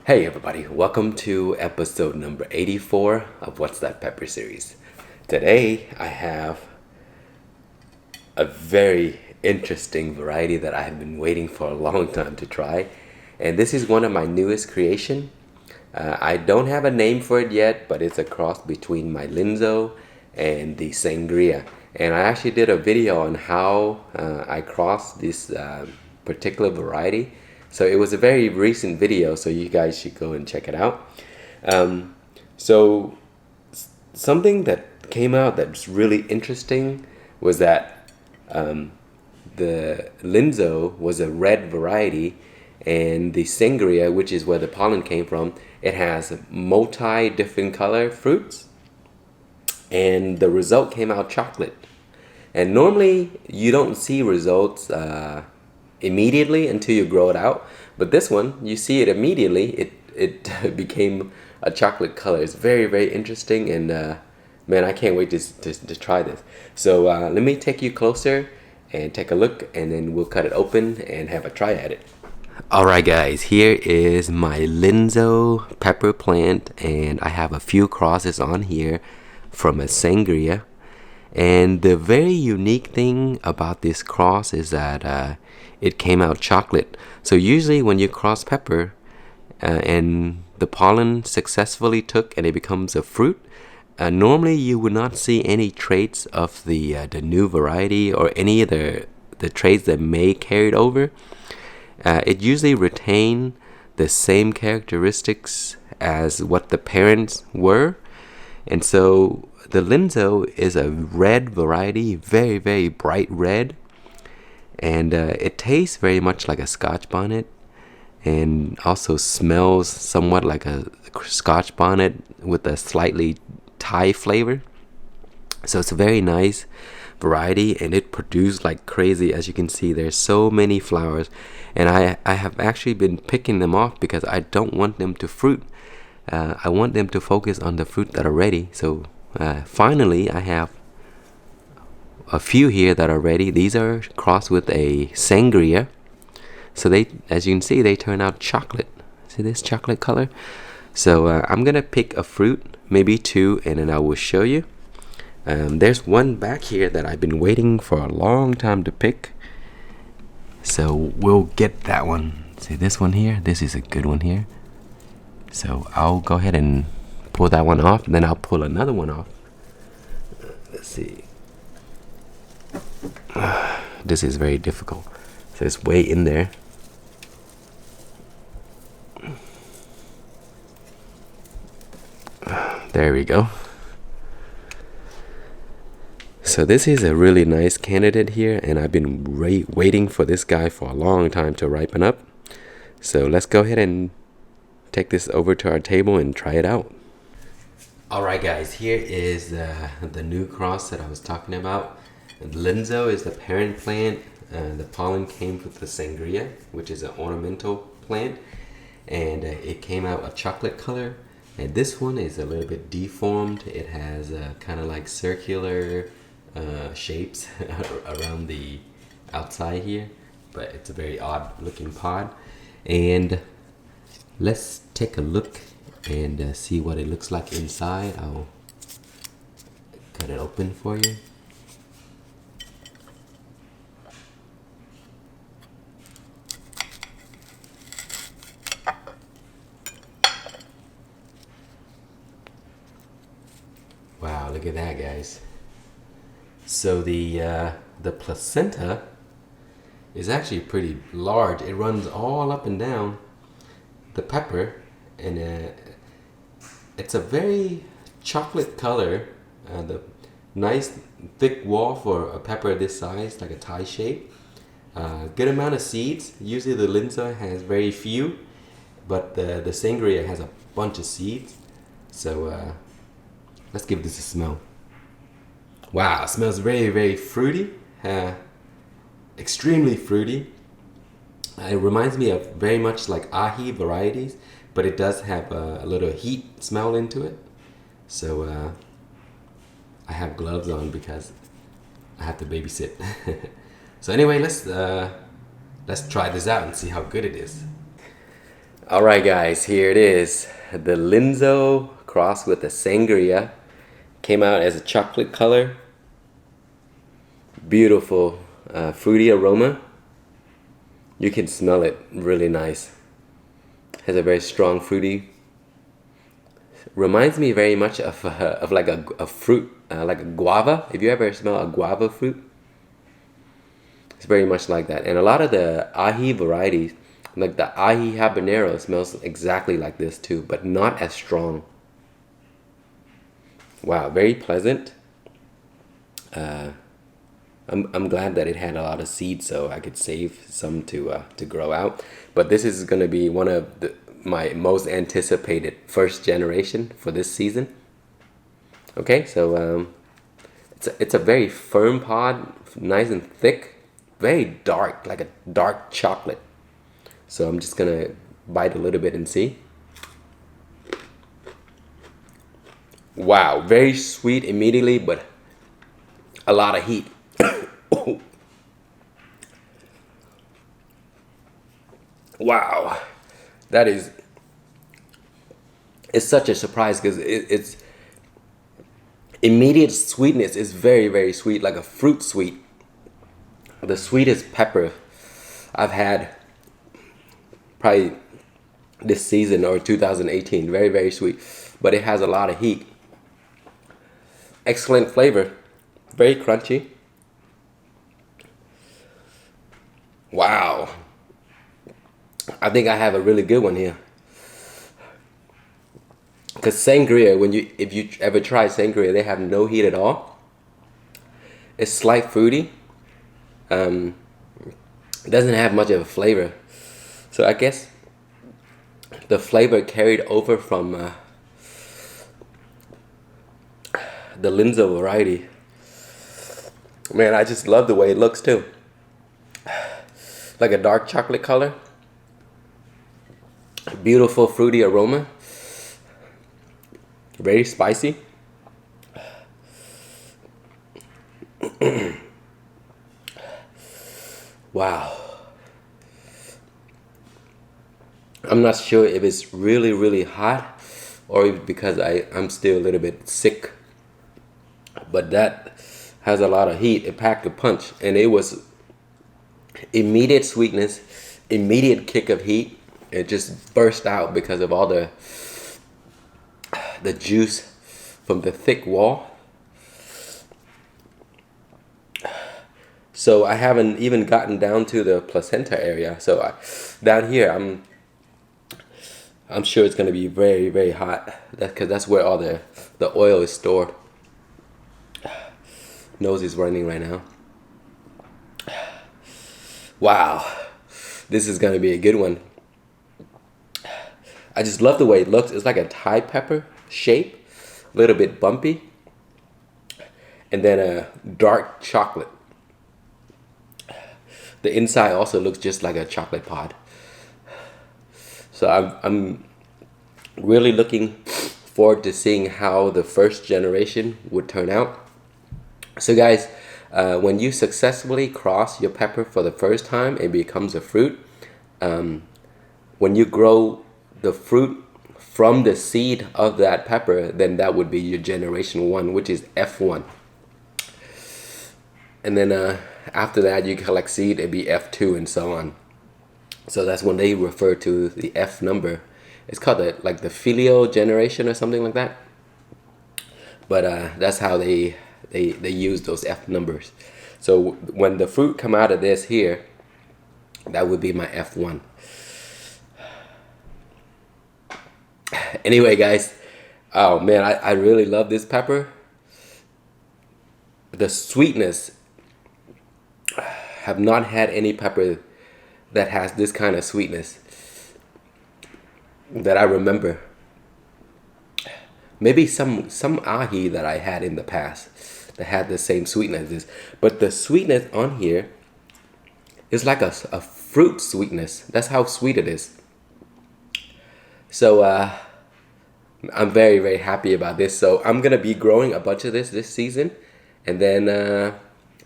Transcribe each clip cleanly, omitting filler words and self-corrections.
Hey everybody, welcome to episode number 84 of What's That Pepper series. Today I have a very interesting variety that I have been waiting for a long time to try. And this is one of my newest creation. I don't have a name for it yet, but it's a cross between my Linzo and the Sangria. And I actually did a video on how I crossed this particular variety. So it was a very recent video, so you guys should go and check it out. Um, so something that came out that's really interesting was that the Linzo was a red variety, and the Sangria, which is where the pollen came from, it has multi different color fruits, and the result came out chocolate. And normally you don't see results immediately until you grow it out, but this one you see it immediately. It became a chocolate color. It's very interesting, and man, I can't wait to try this. So let me take you closer and take a look, and then we'll cut it open and have a try at it. Alright guys, here is my Linzo pepper plant, and I have a few crosses on here from a Sangria. And the very unique thing about this cross is that it came out chocolate. So usually when you cross pepper and the pollen successfully took and it becomes a fruit, normally you would not see any traits of the new variety or any of the traits that may carry it over. It usually retain the same characteristics as what the parents were. And so the Linzo is a red variety, very bright red, and it tastes very much like a Scotch bonnet, and also smells somewhat like a Scotch bonnet with a slightly Thai flavor. So it's a very nice variety, and it produced like crazy. As you can see, there's so many flowers, and I have actually been picking them off because I don't want them to fruit. I want them to focus on the fruit that are ready. So finally I have a few here that are ready. These are crossed with a Sangria, so they, as you can see, they turn out chocolate. See this chocolate color? So I'm gonna pick a fruit, maybe two, and then I will show you. There's one back here that I've been waiting for a long time to pick, so we'll get that one. See this one here? This is a good one here. So I'll go ahead and pull that one off, and then I'll pull another one off. Let's see. This is very difficult. So it's way in there. There we go. So this is a really nice candidate here, and I've been waiting for this guy for a long time to ripen up. So let's go ahead and take this over to our table and try it out. Alright guys, here is the new cross that I was talking about. Linzo is the parent plant. The pollen came from the Sangria, which is an ornamental plant, and it came out a chocolate color. And this one is a little bit deformed. It has kind of like circular shapes around the outside here, but it's a very odd looking pod. And let's take a look and see what it looks like inside. I'll cut it open for you. Wow, look at that, guys. So the placenta is actually pretty large. It runs all up and down the pepper, and it's a very chocolate color. The nice thick wall for a pepper this size, like a Thai shape. Good amount of seeds. Usually the Linzo has very few, but the Sangria has a bunch of seeds. So let's give this a smell. Wow, it smells very fruity. Extremely fruity. It reminds me of very much like ahi varieties, but it does have a little heat smell into it. So I have gloves on because I have to babysit. So anyway, let's try this out and see how good it is. Alright guys, here it is. The Linzo crossed with the Sangria. Came out as a chocolate color. Beautiful fruity aroma. You can smell it really nice. Has a very strong fruity. Reminds me very much of like a fruit, like a guava. If you ever smell a guava fruit, it's very much like that. And a lot of the ají varieties, like the ají habanero, smells exactly like this too, but not as strong. Wow, very pleasant. I'm glad that it had a lot of seeds, so I could save some to grow out. But this is going to be one of my most anticipated first generation for this season. Okay, so it's a very firm pod, nice and thick, very dark, like a dark chocolate. So I'm just gonna bite a little bit and see. Wow, very sweet immediately, but a lot of heat. Wow, that is, it's such a surprise because it's immediate sweetness is very sweet, like a fruit sweet. The sweetest pepper I've had probably this season or 2018. Very sweet, but it has a lot of heat. Excellent flavor, very crunchy. Wow, I think I have a really good one here. Because sangria, if you ever try sangria, they have no heat at all. It's slight fruity. Doesn't have much of a flavor. So I guess the flavor carried over from the Linzo variety. Man, I just love the way it looks too. Like a dark chocolate color. Beautiful fruity aroma. Very spicy. Wow. I'm not sure if it's really hot or if because I'm still a little bit sick. But that has a lot of heat. It packed a punch, and it was immediate sweetness, immediate kick of heat. It just burst out because of all the juice from the thick wall. So I haven't even gotten down to the placenta area. So down here, I'm sure it's going to be very hot. Because that's where all the oil is stored. Nose is running right now. Wow, this is going to be a good one. I just love the way it looks. It's like a Thai pepper shape, a little bit bumpy, and then a dark chocolate. The inside also looks just like a chocolate pod. So I'm really looking forward to seeing how the first generation would turn out. So guys, when you successfully cross your pepper for the first time, it becomes a fruit. When you grow the fruit from the seed of that pepper, then that would be your generation 1, which is F1. And then after that, you collect seed, it'd be F2 and so on. So that's when they refer to the F number. It's called the filial generation or something like that. But that's how they use those F numbers. So when the fruit come out of this here, that would be my F1. Anyway, guys, oh man, I really love this pepper. The sweetness, have not had any pepper that has this kind of sweetness that I remember. Maybe some ají that I had in the past that had the same sweetness as this, but the sweetness on here is like a fruit sweetness. That's how sweet it is. So I'm very happy about this. So I'm gonna be growing a bunch of this season, and then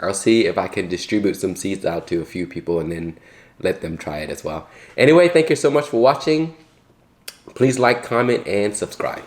I'll see if I can distribute some seeds out to a few people and then let them try it as well. Anyway, thank you so much for watching. Please like, comment, and subscribe.